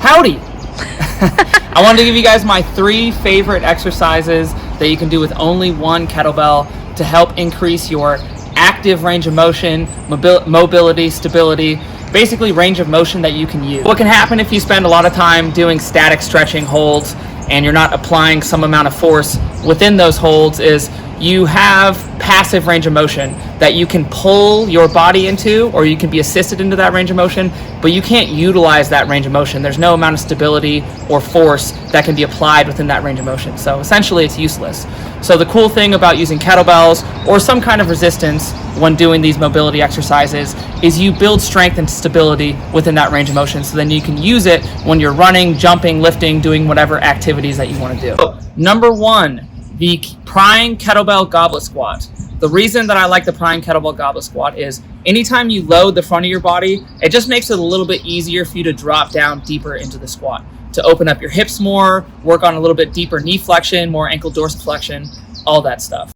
Howdy! I wanted to give you guys my 3 favorite exercises that you can do with only one kettlebell to help increase your active range of motion, mobility, stability, basically range of motion that you can use. What can happen if you spend a lot of time doing static stretching holds and you're not applying some amount of force within those holds is you have passive range of motion that you can pull your body into, or you can be assisted into that range of motion, but you can't utilize that range of motion. There's no amount of stability or force that can be applied within that range of motion. So essentially it's useless. So the cool thing about using kettlebells or some kind of resistance when doing these mobility exercises is you build strength and stability within that range of motion, so then you can use it when you're running, jumping, lifting, doing whatever activities that you want to do. So, number 1, the prying kettlebell goblet squat. The reason that I like the prying kettlebell goblet squat is anytime you load the front of your body, it just makes it a little bit easier for you to drop down deeper into the squat, to open up your hips more, work on a little bit deeper knee flexion, more ankle dorsiflexion, all that stuff.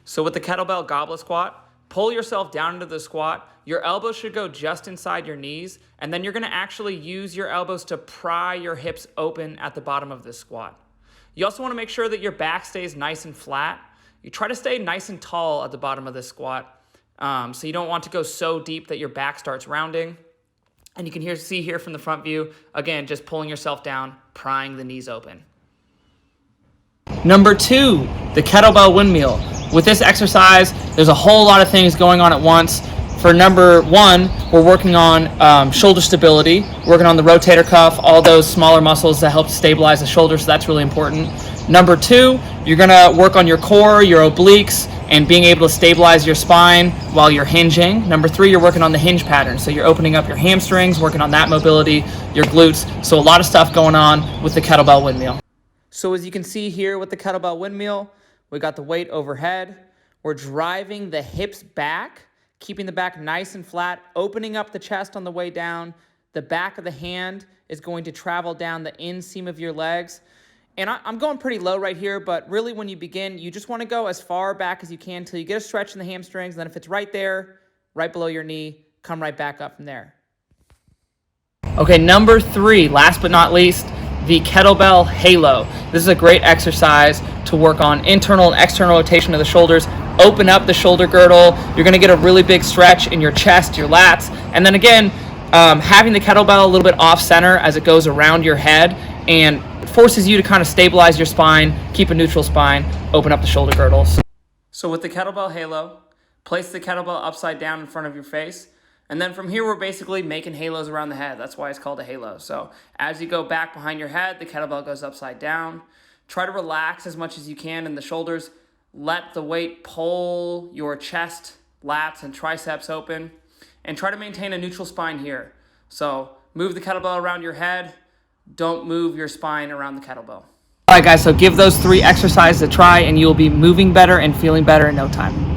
So with the kettlebell goblet squat, pull yourself down into the squat. Your elbows should go just inside your knees, and then you're going to actually use your elbows to pry your hips open at the bottom of this squat. You also want to make sure that your back stays nice and flat. You try to stay nice and tall at the bottom of this squat, so you don't want to go so deep that your back starts rounding. And you can see here from the front view, again, just pulling yourself down, prying the knees open. Number 2, the kettlebell windmill. With this exercise, there's a whole lot of things going on at once. For number 1, we're working on shoulder stability, working on the rotator cuff, all those smaller muscles that help stabilize the shoulder, so that's really important. Number 2, you're going to work on your core, your obliques, and being able to stabilize your spine while you're hinging. Number 3, you're working on the hinge pattern, so you're opening up your hamstrings, working on that mobility, your glutes, so a lot of stuff going on with the kettlebell windmill. So as you can see here with the kettlebell windmill, we got the weight overhead, we're driving the hips back, keeping the back nice and flat, opening up the chest on the way down. The back of the hand is going to travel down the inseam of your legs. And I'm going pretty low right here, but really when you begin, you just want to go as far back as you can until you get a stretch in the hamstrings. And then if it's right there, right below your knee, come right back up from there. Okay, number 3, last but not least, the Kettlebell Halo. This is a great exercise to work on internal and external rotation of the shoulders. Open up the shoulder girdle. You're going to get a really big stretch in your chest, your lats. And then again, having the kettlebell a little bit off center as it goes around your head and forces you to kind of stabilize your spine, keep a neutral spine, open up the shoulder girdles. So with the Kettlebell Halo, place the kettlebell upside down in front of your face. And then from here, we're basically making halos around the head. That's why it's called a halo. So as you go back behind your head, the kettlebell goes upside down. Try to relax as much as you can in the shoulders. Let the weight pull your chest, lats, and triceps open. And try to maintain a neutral spine here. So move the kettlebell around your head. Don't move your spine around the kettlebell. All right, guys, so give those 3 exercises a try, and you'll be moving better and feeling better in no time.